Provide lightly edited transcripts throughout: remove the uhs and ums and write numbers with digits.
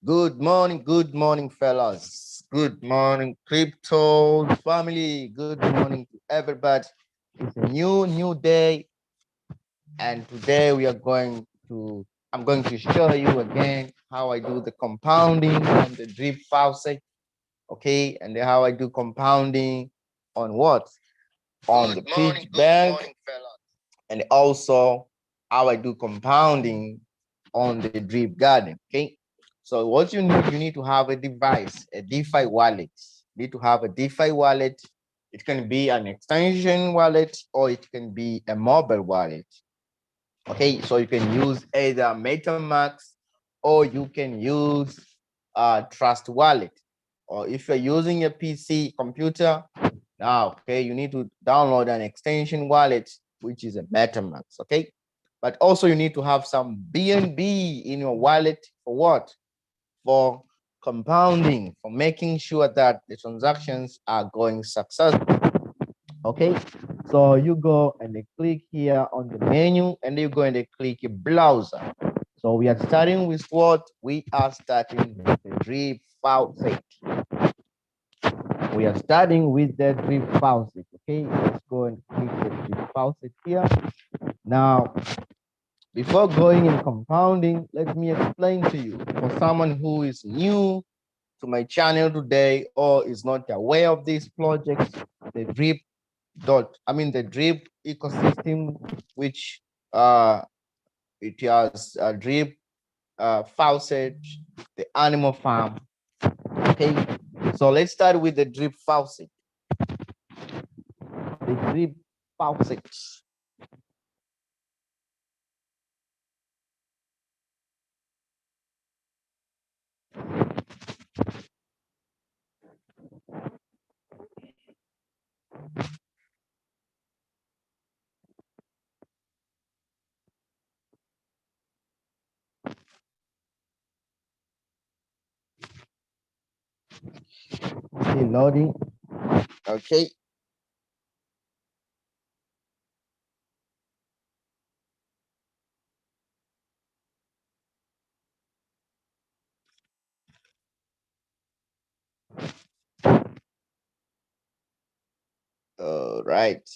Good morning, fellas. Good morning, crypto family. Good morning to everybody. It's a new day, and today I'm going to show you again how I do the compounding on the drip faucet, okay, and how I do compounding on what? On the pitch bank, and also how I do compounding on the drip garden. Okay. So what you need to have a device, a DeFi wallet. You need to have a DeFi wallet. It can be an extension wallet or it can be a mobile wallet. Okay, so you can use either MetaMask or you can use Trust Wallet. Or if you're using a PC computer, now, okay, you need to download an extension wallet, which is a MetaMask, okay? But also you need to have some BNB in your wallet for what? For compounding, for making sure that the transactions are going successful. Okay, so you go and they click here on the menu and you go and they click browser. So we are starting with what? We are starting with the drip faucet. We are starting with the drip faucet. Okay, let's go and click the drip faucet here. Now, before going in compounding, let me explain to you for someone who is new to my channel today or is not aware of this project, the the drip ecosystem, which it has a drip faucet, the animal farm. Okay, so let's start with the drip faucet. The drip faucet. Still loading. Okay. All right.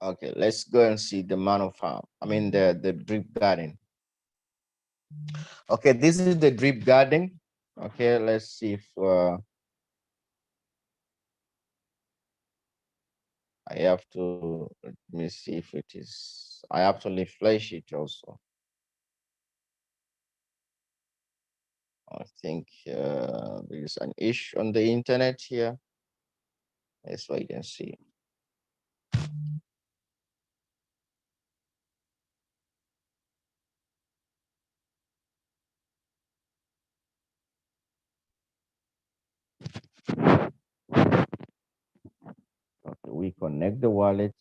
Okay, let's go and see the manor farm. The drip garden. Okay, this is the drip garden. Okay, let's see if I have to, let me see if it is, I have to refresh it also. I think there is an issue on the internet here. That's why you can see. Okay, we connect the wallet.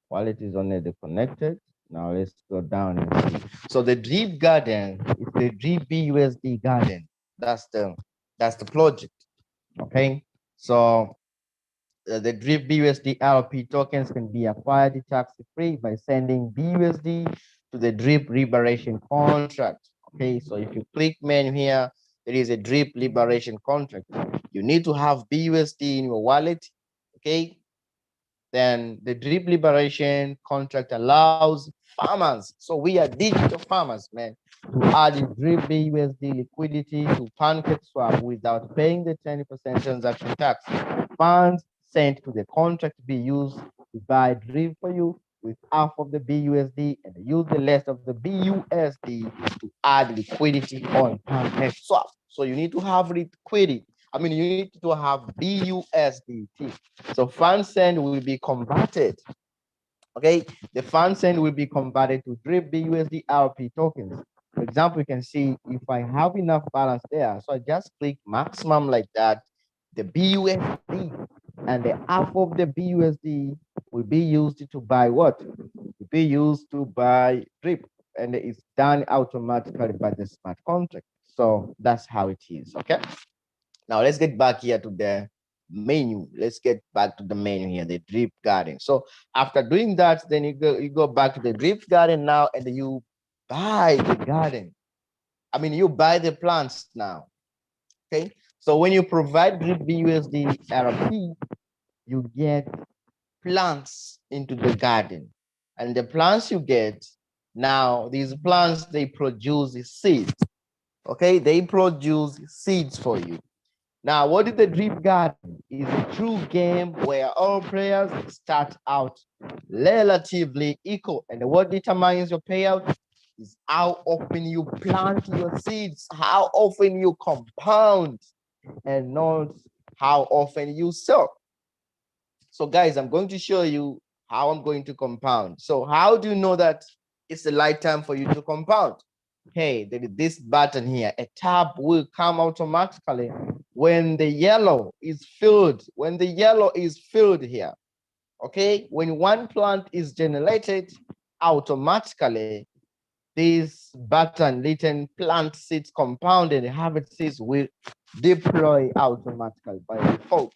Wallet is already connected. Now let's go down and see. So the drip garden is the drip BUSD garden. That's the project. Okay. So the drip BUSD LP tokens can be acquired tax-free by sending BUSD to the drip liberation contract. Okay, so if you click menu here, there is a drip liberation contract. You need to have BUSD in your wallet. Okay, then the drip liberation contract allows farmers. So we are digital farmers, man, to add drip BUSD liquidity to PancakeSwap without paying the 20% transaction tax. Funds sent to the contract be used to buy drip for you with half of the BUSD and use the rest of the BUSD to add liquidity on PancakeSwap. So you need to have liquidity. I mean, you need to have BUSDT. So fund send will be converted. Okay, the fund send will be converted to drip BUSD RP tokens. For example, you can see if I have enough balance there, so I just click maximum like that. The BUSD and the half of the BUSD will be used to buy what? Will be used to buy drip, and it's done automatically by the smart contract. So that's how it is. Okay. Now let's get back here to the menu. Let's get back to the menu here, the drip garden. So after doing that, then you go back to the drip garden now, and you buy the garden. I mean, you buy the plants now. Okay. So when you provide drip BUSD RP, you get plants into the garden, and the plants you get now, these plants, they produce seeds. Okay, they produce seeds for you. Now, what is the drip garden? Is a true game where all players start out relatively equal, and what determines your payout is how often you plant your seeds, how often you compound, and not how often you sell. So guys, I'm going to show you how I'm going to compound. So how do you know that it's the right time for you to compound? Hey, there is this button here. A tab will come automatically when the yellow is filled. When the yellow is filled here, okay? When one plant is generated, automatically this button written plant seeds compounded habit seeds will deploy automatically by default.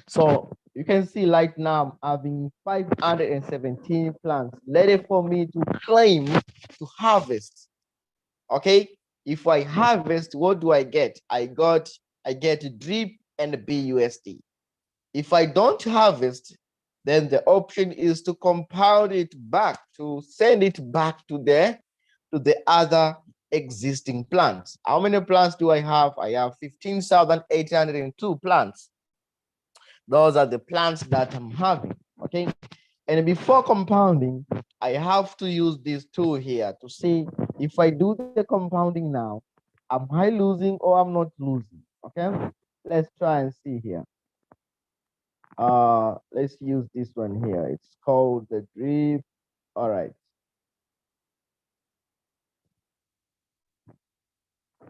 So you can see right now I'm having 517 plants ready for me to claim to harvest. Okay, if I harvest, what do I get? I get drip and BUSD. If I don't harvest, then the option is to compound it back, to send it back to the other existing plants. How many plants do I have? I have 15,802 plants. Those are the plants that I'm having. Okay, and before compounding, I have to use this tool here to see if I do the compounding now, am I losing or I'm not losing? Okay, let's try and see here. Let's use this one here. It's called the drip. All right.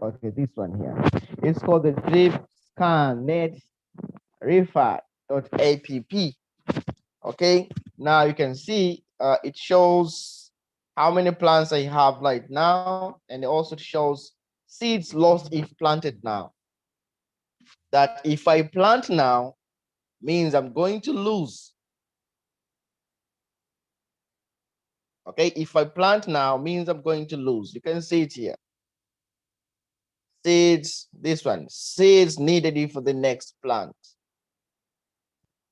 Okay, this one here. It's called the drip scan net refer.app. Okay, now you can see it shows how many plants I have right now, and it also shows seeds lost if planted now. That if I plant now means I'm going to lose. Okay, if I plant now means I'm going to lose. You can see it here. Seeds, this one, seeds needed for the next plant.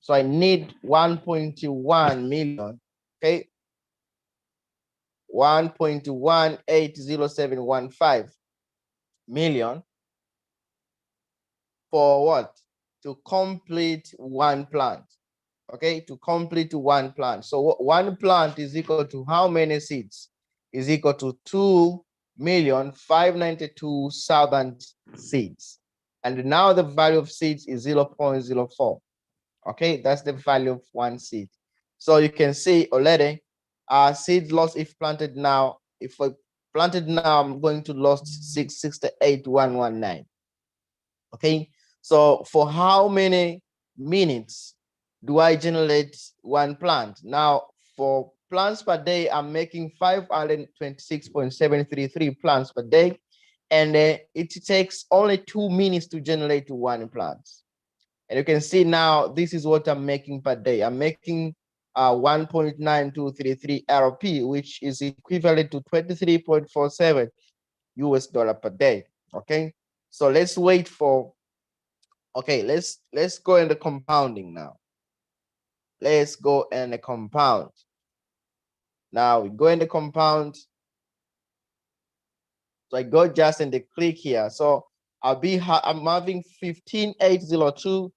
So I need 1.1 million. Okay, 1.180715 million for what? To complete one plant. Okay, to complete one plant. So one plant is equal to how many seeds? Is equal to 2,592,000 seeds. And now the value of seeds is 0.04. Okay, that's the value of one seed. So you can see already, seeds lost if planted now. If I planted now, I'm going to lose 668,119. Okay, so for how many minutes do I generate one plant? Now, for plants per day, I'm making 526.733 plants per day, and it takes only 2 minutes to generate one plant. And you can see now, this is what I'm making per day. I'm making 1.9233 RP, which is equivalent to 23.47 US dollar per day. Okay, so let's wait for, okay, let's go in the compounding now. Let's go in the compound. Now we go in the compound. So I go just in the click here. So I'm having 15,802.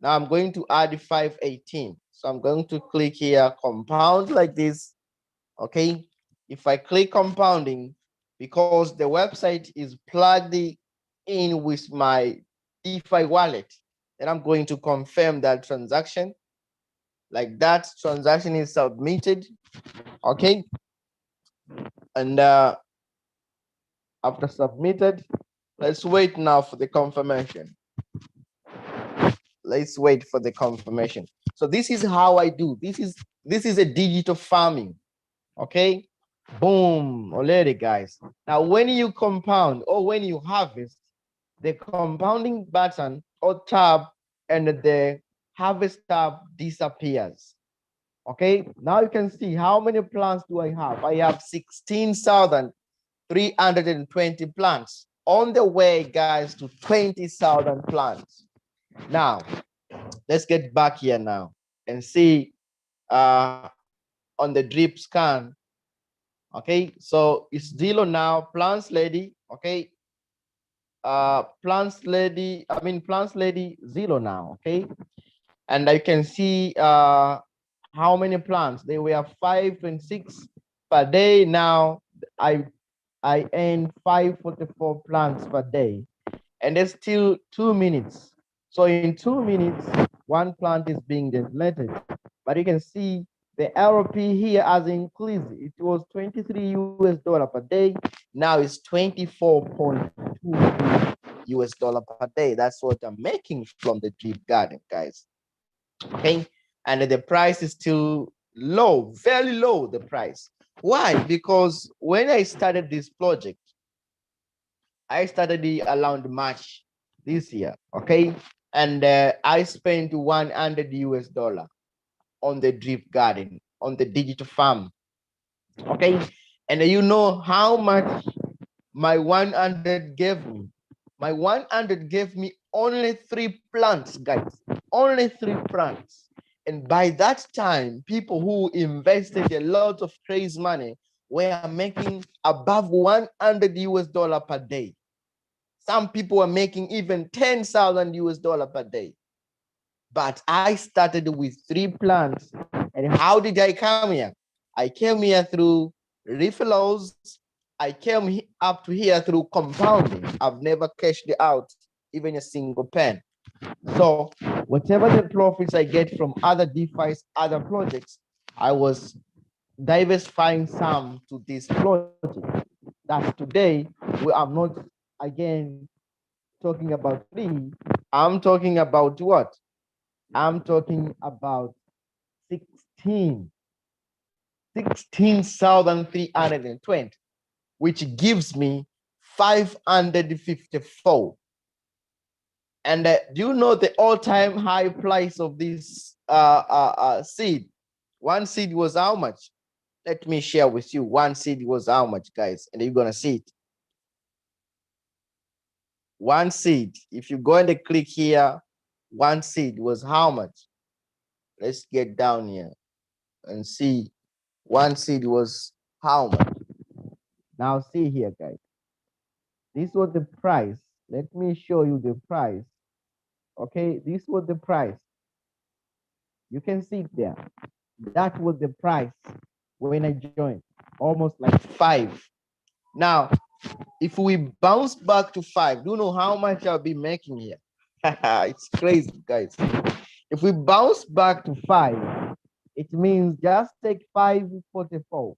Now I'm going to add 518. So I'm going to click here, compound like this. Okay. If I click compounding, because the website is plugged in with my DeFi wallet. And I'm going to confirm that transaction. Like that transaction is submitted. Okay. And after submitted, let's wait now for the confirmation. Let's wait for the confirmation. So this is how I do. This is a digital farming. Okay. Boom. Already, guys. Now, when you compound or when you harvest, the compounding button or tab and the harvest tab disappears. Okay. Now you can see how many plants do I have. I have 16,320 plants on the way, guys, to 20,000 plants. Now, let's get back here now and see on the drip scan. Okay, so it's zero now. Plants lady. Okay, plants lady. Plants lady zero now. Okay, and I can see how many plants. They were 526 per day. Now I earn 544 plants per day, and there's still 2 minutes. So in 2 minutes, one plant is being depleted. But you can see the LP here has increased. It was 23 US dollar per day. Now it's 24.2 US dollar per day. That's what I'm making from the drip garden, guys. Okay, and the price is still low, very low. The price. Why? Because when I started this project, I started it around March this year, okay? And I spent 100 US dollar on the drip garden, on the digital farm, okay? And you know how much my 100 gave me? My 100 gave me only 3 plants, guys, only 3 plants. And by that time, people who invested a lot of crazy money were making above 100 US dollar per day. Some people are making even 10,000 US dollar per day. But I started with 3 plants. And how did I come here? I came here through referrals. I came up to here through compounding. I've never cashed out even a single pen. So whatever the profits I get from other DeFi's, other projects, I was diversifying some to this project. That's today, I'm not, again, talking about 3. I'm talking about what? I'm talking about 16,320, which gives me 554. And do you know the all-time high price of this seed? One seed was how much? Let me share with you. One seed was how much, guys? And you're gonna see it. One seed, if you go and click here, one seed was how much? Let's get down here and see. One seed was how much? Now see here, guys. This was the price. Let me show you the price. Okay, this was the price. You can see it there. That was the price when I joined, almost like 5. Now, if we bounce back to 5, do you know how much I'll be making here? It's crazy, guys. If we bounce back to 5, it means just take 544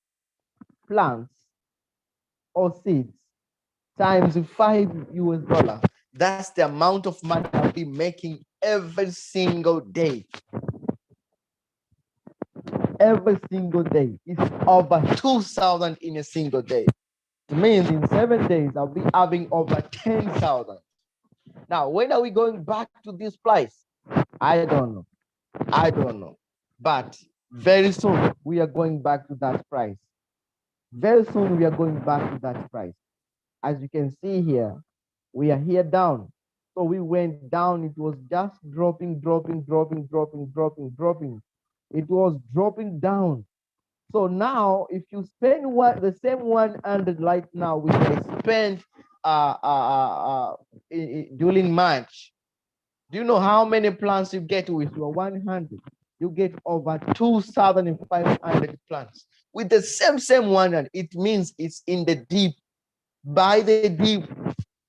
plants or seeds times 5 US dollar. That's the amount of money I'll be making every single day. Every single day. It's over 2,000 in a single day. It means in 7 days, I'll be having over 10,000. Now, when are we going back to this price? I don't know. I don't know. But very soon, we are going back to that price. Very soon, we are going back to that price. As you can see here, we are here down. So we went down. It was just dropping. It was dropping down. So now, if you spend the same 100 right now, which I spent during March, do you know how many plants you get with your 100? You get over 2,500 plants with the same 100. It means it's in the deep, by the deep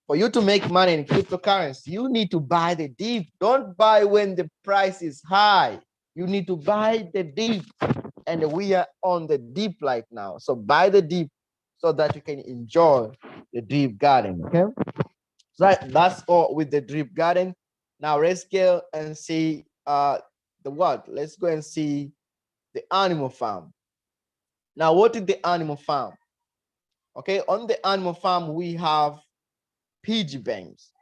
For you to make money in cryptocurrency, you need to buy the dip. Don't buy when the price is high. You need to buy the dip, and we are on the dip right now. So buy the dip so that you can enjoy the drip garden. Okay, so that's all with the drip garden. Now let's go and see the what? Let's go and see the animal farm. Now, what is the animal farm? Okay, on the animal farm we have piggy banks.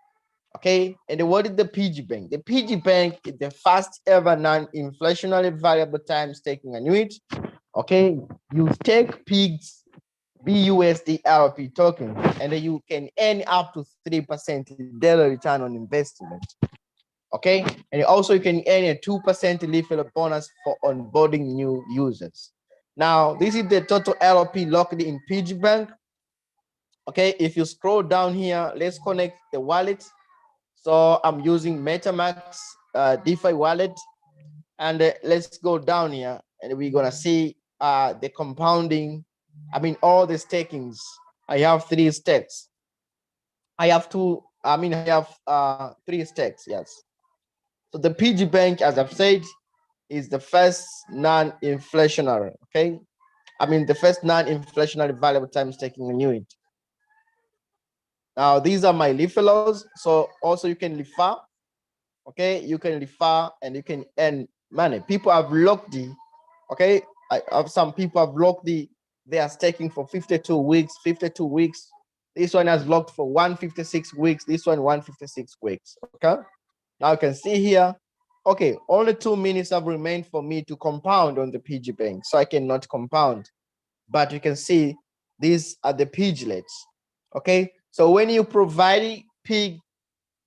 Okay, and what is the piggy bank? The piggy bank is the first ever non-inflationary variable time staking annuity. Okay, you stake pigs BUSD LP token, and then you can earn up to 3% daily return on investment. Okay, and also you can earn a 2% referral bonus for onboarding new users. Now, this is the total LP locked in Piggybank. Okay, if you scroll down here, let's connect the wallet. So I'm using MetaMask DeFi wallet, and let's go down here, and we're gonna see the compounding. I mean, all the stakings. I have 3 stakes. I have two. I mean, I have 3 stakes. Yes. So the PG Bank, as I've said, is the first non-inflationary. Okay. I mean, the first non-inflationary variable time staking annuity. Now, these are my referrals. So also you can refer. Okay, you can refer and you can earn money. People have locked the, okay, I have some people have locked the, they are staking for 52 weeks, 52 weeks. This one has locked for 156 weeks, this one 156 weeks. Okay, now you can see here, okay, only 2 minutes have remained for me to compound on the PG Bank, so I cannot compound, but you can see these are the piglets. Okay, so when you provide pigs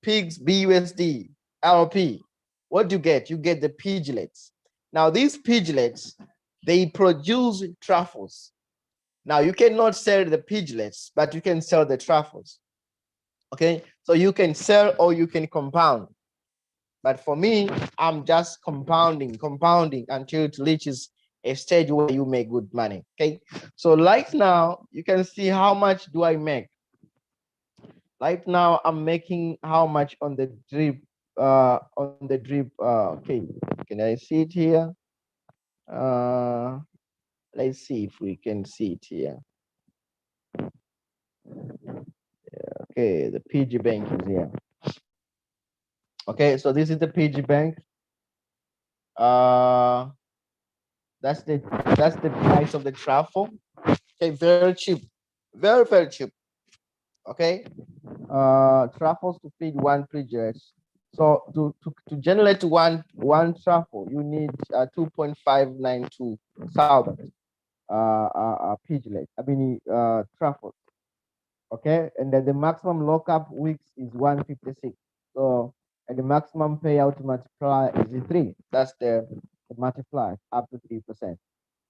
BUSD LP, what do you get? You get the piglets. Now these piglets, they produce truffles. Now you cannot sell the piglets, but you can sell the truffles. Okay, so you can sell or you can compound. But for me, I'm just compounding until it reaches a stage where you make good money. Okay, so right now you can see how much do I make. Right now I'm making how much on the drip okay, can I see it here? Let's see if we can see it here. Okay, the PG Bank is here. Okay, so this is the PG Bank. That's the price of the truffle. Okay, very cheap, very cheap. Okay, truffles to feed 1 piglet. So to generate one truffle, you need 2.592 thousand piglet. I mean truffles. Okay, and then the maximum lockup weeks is 156. So, and the maximum payout multiplier is 3. That's the multiplier up to 3%.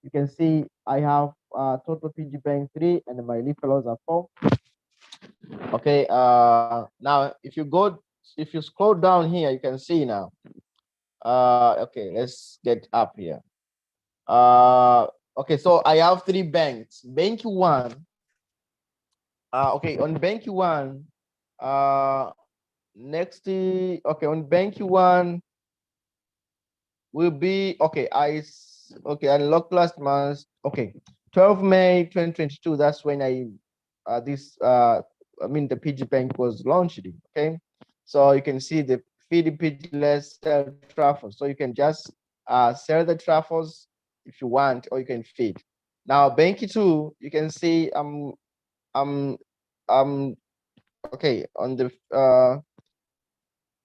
You can see I have total PG Bank 3 and my referrals are 4. Okay, now if you scroll down here, you can see now. Okay, let's get up here. Okay, so I have 3 banks. Bank 1. Okay, on bank 1, next, okay, on bank 1 will be, okay, I unlocked last month. Okay, 12 May 2022. That's when I the PG Bank was launched. Okay, so you can see the feed PGless sell truffles. So you can just sell the truffles if you want, or you can feed. Now Banky 2, you can see okay, on the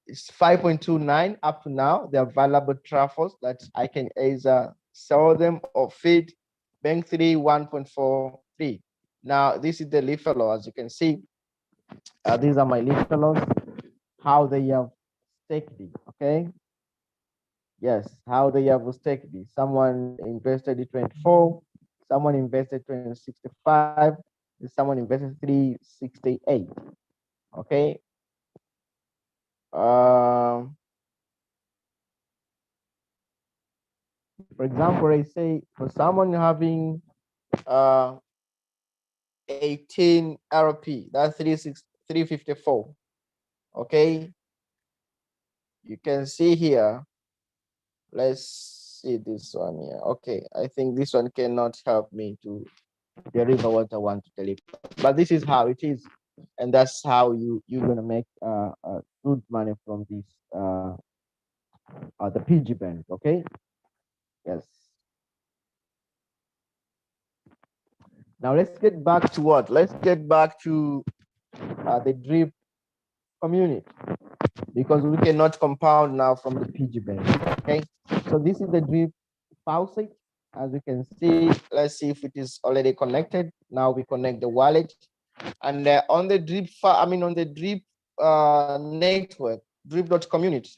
it's 5.29 up to now. The available truffles that I can either sell them or feed. Bank 3 1.43. Now this is the leaf fellow. As you can see, these are my leaf fellows, how they have staked it. Okay, yes, how they have staked it. Someone invested in 24, someone invested 2065, someone invested 368. Okay, for example, I say for someone having 18 RP, that's 354. Okay, you can see here. Let's see this one here. Okay, I think this one cannot help me to deliver what I want to deliver, but this is how it is, and that's how you're gonna make good money from this the Piggybank. Okay, yes. Now let's get back to what? Let's get back to the drip community, because we cannot compound now from the Piggybank. Okay, so this is the drip Faucet. As you can see, let's see if it is already connected. Now we connect the wallet, and on the drip, on the drip network, drip.community,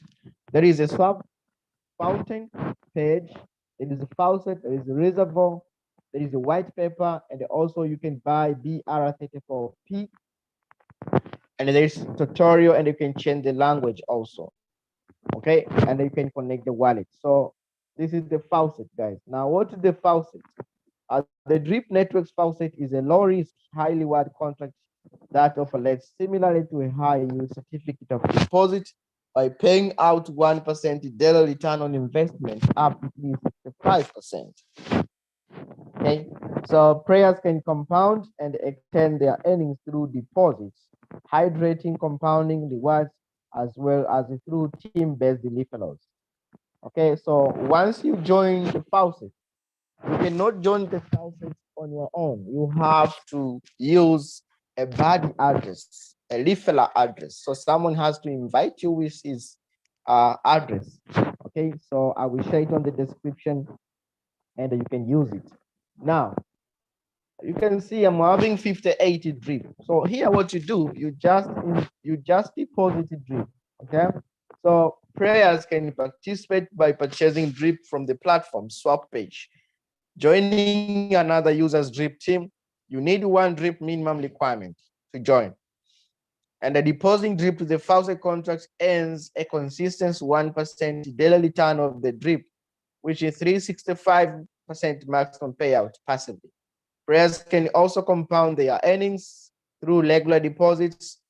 there is a swap fountain page. There is a faucet. There is a reservoir. There is a white paper, and also you can buy BR34P. And there is tutorial, and you can change the language also. Okay, and then you can connect the wallet. So this is the faucet, guys. Now, what is the faucet? The drip network's faucet is a low risk, high reward contract that operates similarly to a high yield certificate of deposit by paying out 1% daily return on investment up to 65%. Okay, so players can compound and extend their earnings through deposits, hydrating compounding rewards, as well as through team-based referrals. Okay, so once you join the Faucet, you cannot join the Faucet on your own. You have to use a bad address, a referral address. So someone has to invite you with his address. Okay, so I will share it on the description, and you can use it. Now, you can see I'm having 58 drip. So here what you do, you just deposit drip. Okay. So players can participate by purchasing drip from the platform swap page. Joining another user's drip team, you need one drip minimum requirement to join. And the depositing drip to the Faucet contract earns a consistent 1% daily return of the drip, which is 365% maximum payout passively. Players can also compound their earnings through regular deposits,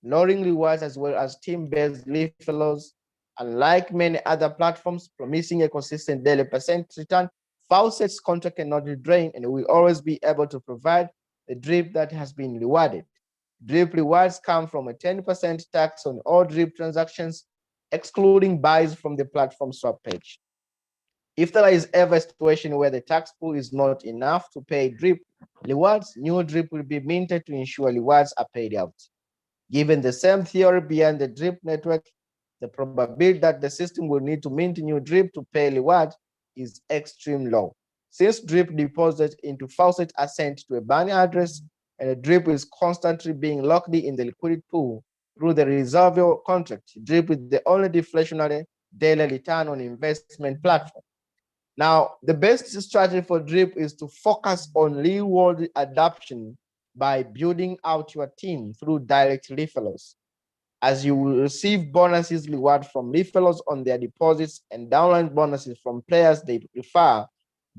lowering rewards, as well as team-based referrals. Unlike many other platforms promising a consistent daily percent return, Faucet's contract cannot be drained and will always be able to provide the drip that has been rewarded. Drip rewards come from a 10% tax on all drip transactions, excluding buys from the platform swap page. If there is ever a situation where the tax pool is not enough to pay drip rewards, new drip will be minted to ensure rewards are paid out. Given the same theory behind the drip network, the probability that the system will need to mint new drip to pay reward is extremely low. Since drip deposits into Faucet are sent to a binary address, and the drip is constantly being locked in the liquidity pool through the reservoir contract, drip is the only deflationary daily return on investment platform. Now, the best strategy for drip is to focus on real-world adoption by building out your team through direct referrals, as you will receive bonuses reward from referrals on their deposits and downline bonuses from players they refer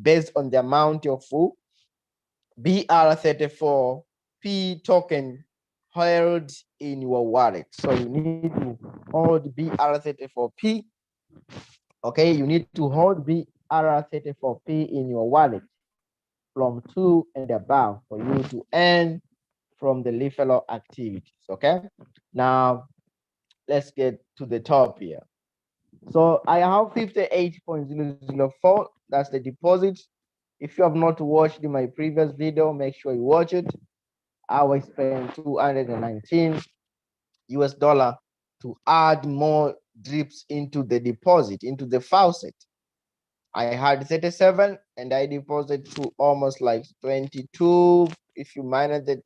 based on the amount of BR34P token held in your wallet. So you need to hold BR34P. Okay, you need to hold BR34P in your wallet from 2 and above for you to earn from the referral activities. Okay, now let's get to the top here. So I have 58.004. That's the deposit. If you have not watched my previous video, make sure you watch it. I will spend 219 US dollar to add more drips into the deposit, into the Faucet. I had 37 and I deposited to almost like 22. If you minus the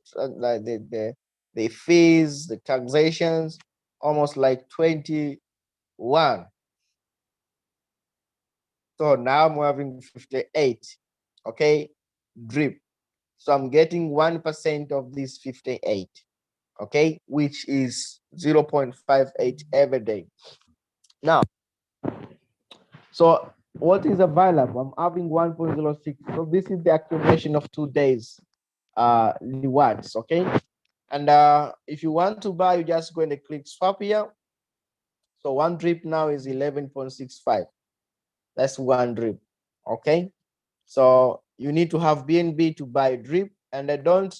fees, the taxations, almost like 21. So now I'm having 58, okay, drip. So I'm getting 1% of this 58, okay, which is 0.58 every day. Now, so what is available? I'm having 1.06. So this is the accumulation of 2 days rewards, okay? And if you want to buy, you just go and click swap here. So one drip now is 11.65. That's one drip. Okay. So you need to have BNB to buy drip, and I don't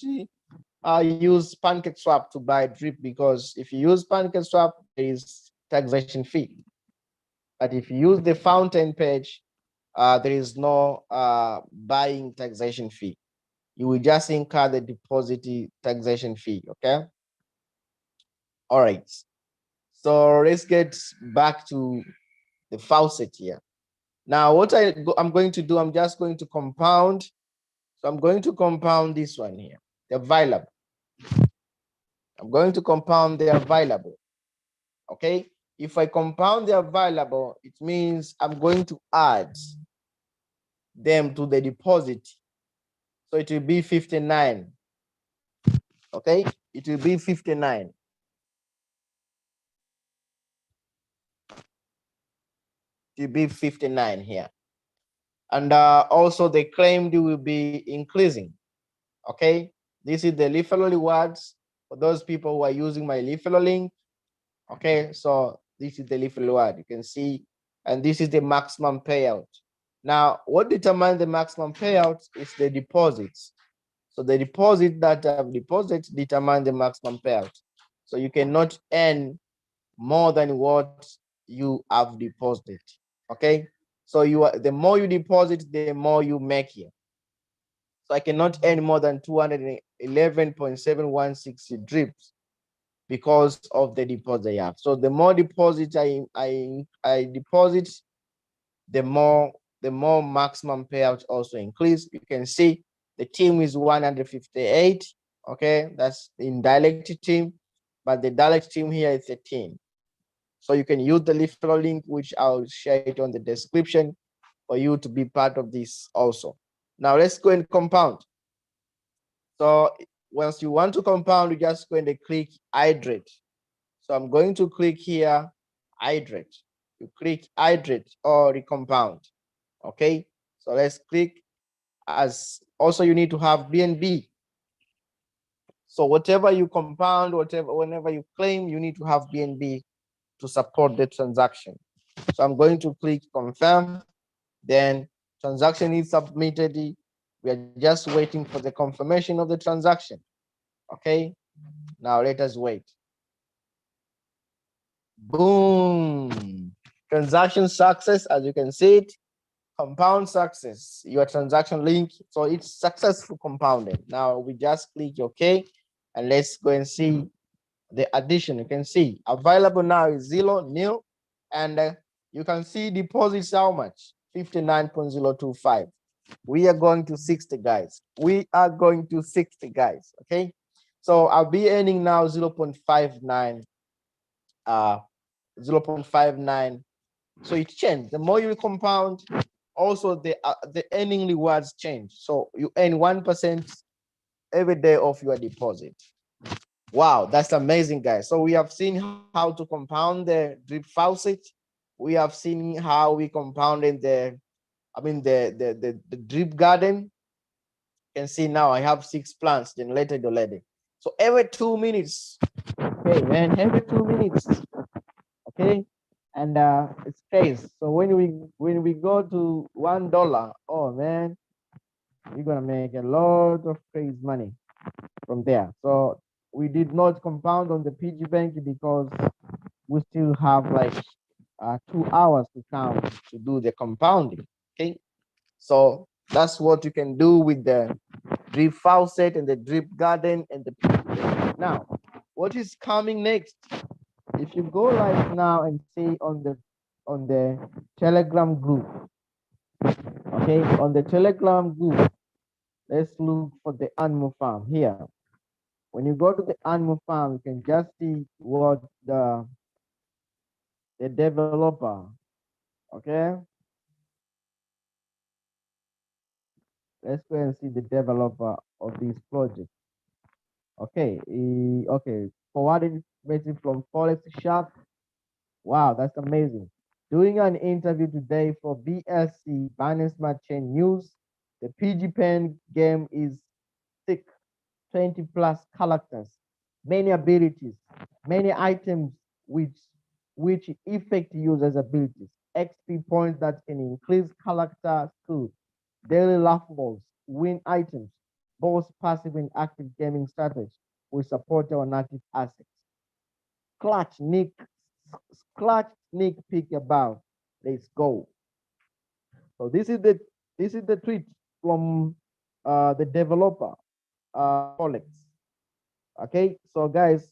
use Pancake Swap to buy drip, because if you use Pancake Swap, there is taxation fee. But if you use the Fountain page, there is no buying taxation fee. You will just incur the deposit taxation fee. Okay. All right. So let's get back to the faucet here. Now, what I'm going to do, I'm just going to compound. So I'm going to compound this one here, the available. I'm going to compound the available. Okay. If I compound the available, it means I'm going to add them to the deposit. So it will be 59. Okay. It will be 59. It will be 59 here. And also the claimed will be increasing. Okay. This is the referral rewards for those people who are using my referral link. Okay. So this is the referral reward. You can see, and this is the maximum payout. Now, what determines the maximum payout is the deposits. So the deposit that I've deposited determine the maximum payout. So you cannot earn more than what you have deposited. Okay. So the more you deposit, the more you make here. So I cannot earn more than 211.716 drips because of the deposit I have. So the more deposit I deposit, the more maximum payout also increase. You can see the team is 158. Okay, that's in direct team, but the direct team here is 13. So you can use the referral link, which I'll share it on the description for you to be part of this also. Now let's go and compound. So once you want to compound, you just go and click hydrate. So I'm going to click here, hydrate. You click hydrate or recompound. Okay, so let's click. As also you need to have BNB. So whatever you compound, whenever you claim, you need to have BNB to support the transaction. So I'm going to click confirm. Then transaction is submitted. We are just waiting for the confirmation of the transaction. Okay, now let us wait. Boom, transaction success. As you can see it, compound success, your transaction link. So it's successful compounded. Now we just click OK, and let's go and see the addition. You can see available now is 0, nil, and you can see deposits how much, 59.025. We are going to 60, guys. We are going to 60, guys. Okay, so I'll be earning now 0.59 0.59. So it changed. The more you compound, also the earning rewards change. So you earn 1% every day of your deposit. Wow, that's amazing, guys. So we have seen how to compound the drip faucet. We have seen how we compounded the drip garden. You can see now I have 6 plants generated already. So every 2 minutes, okay, man, every 2 minutes, okay, and it's crazy. So when we go to $1, oh man, we're gonna make a lot of crazy money from there. So we did not compound on the Piggybank because we still have like 2 hours to count to do the compounding. Okay, so that's what you can do with the drip faucet and the drip garden and the Piggybank. Now, what is coming next? If you go right now and see on the Telegram group, okay, on the Telegram group, let's look for the animal farm here. When you go to the animal farm, you can just see what the developer, okay. Let's go and see the developer of this project. Okay, okay, forwarded message from Forest Shop. Wow, that's amazing. Doing an interview today for BSC, Binance Smart Chain News. The PG Pen game is thick, 20 plus characters. many abilities, many items which affect users' abilities, XP points that can increase character skills, daily levels, win items, both passive and active gaming strategy will support our native assets. Clutch, Nick, clutch, sneak peek about. Let's go. So this is the tweet from the developer, Folex. Okay, so guys,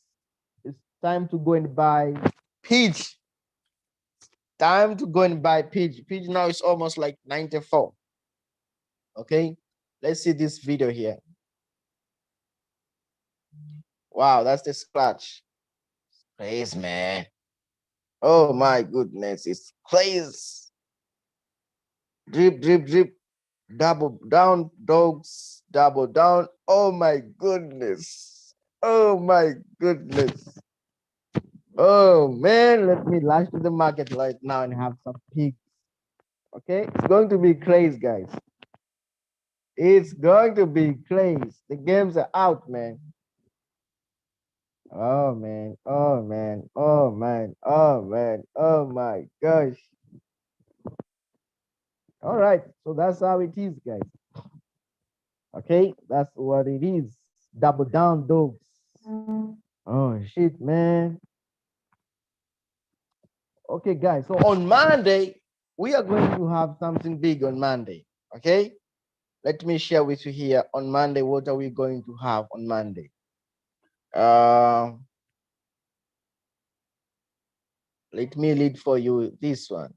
it's time to go and buy. Peach. Time to go and buy Peach. Peach now is almost like 94. Okay, let's see this video here. Wow, that's the scratch. Crazy, man. Oh my goodness, it's crazy. Drip, drip, drip. Double down, dogs. Double down. Oh my goodness. Oh my goodness. Oh man, let me launch to the market right now and have some pigs. Okay, it's going to be crazy, guys. It's going to be crazy. The games are out, man. Oh man, oh man, oh man, oh man, oh my gosh. All right, so that's how it is, guys. Okay, that's what it is. Double down, dogs. Oh shit, man. Okay, guys. So on Monday, we are going to have something big on Monday. Okay, let me share with you here on Monday. What are we going to have on Monday? Let me lead for you this one.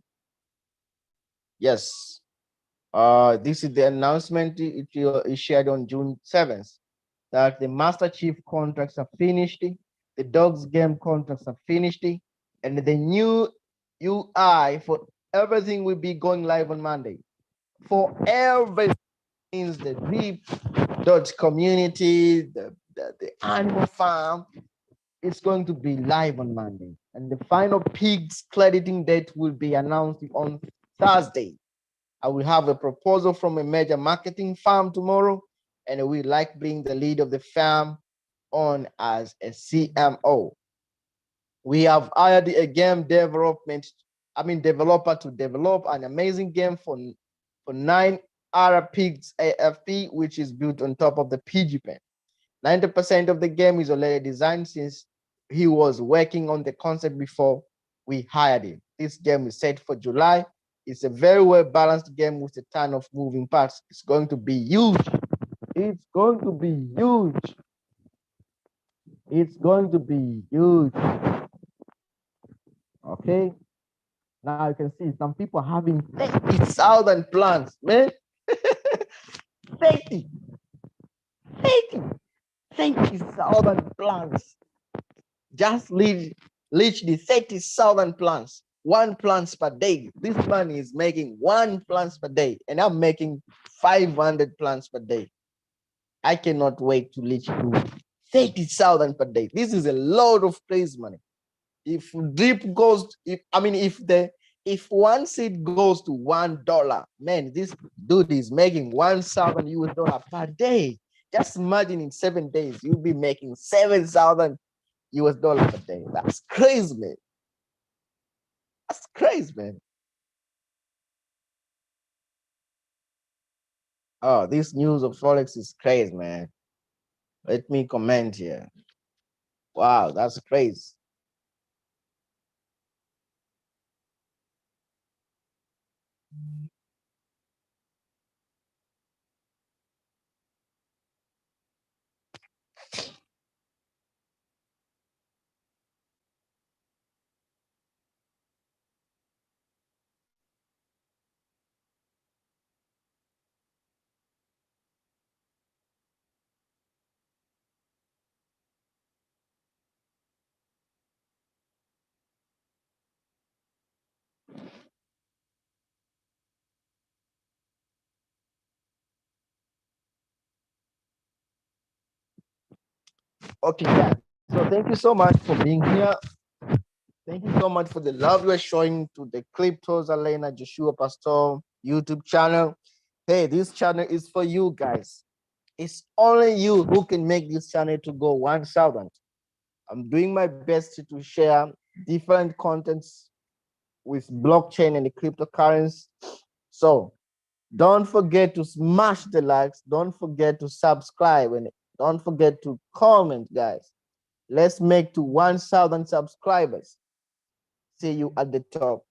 Yes. This is the announcement. It is shared on June 7th that the Master Chief contracts are finished, the Dogs game contracts are finished, and the new UI for everything will be going live on Monday. For everything, the Drip Dodge community, the animal farm, it's going to be live on Monday. And the final pigs crediting date will be announced on Thursday. I will have a proposal from a major marketing firm tomorrow, and we like being the lead of the firm on as a CMO. We have hired a game developer to develop an amazing game for 9 Pigs AFP, which is built on top of the Piggybank. 90% of the game is already designed since he was working on the concept before we hired him. This game is set for July. It's a very well balanced game with a ton of moving parts. It's going to be huge. It's going to be huge. It's going to be huge. Okay. Now you can see some people having 30,000 plants, man. 30, 30, 30,000 plants. Just reach the 30,000 plants, 1 plants per day. This man is making 1 plants per day, and I'm making 500 plants per day. I cannot wait to reach to 30,000 per day. This is a lot of praise money. If drip goes, if one seed goes to $1, man, this dude is making 1,000 US dollar per day. Just imagine in 7 days, you'll be making 7,000 US dollar per day. That's crazy, man. That's crazy, man. Oh, this news of Forex is crazy, man. Let me comment here. Wow, that's crazy. Okay, yeah. So thank you so much for being here. Thank you so much for the love you are showing to the Cryptos Elena Joshua Pastor YouTube channel. Hey, this channel is for you guys. It's only you who can make this channel to go 1,000. I'm doing my best to share different contents with blockchain and the cryptocurrency. So don't forget to smash the likes. Don't forget to subscribe and don't forget to comment, guys. Let's make to 1,000 subscribers. See you at the top.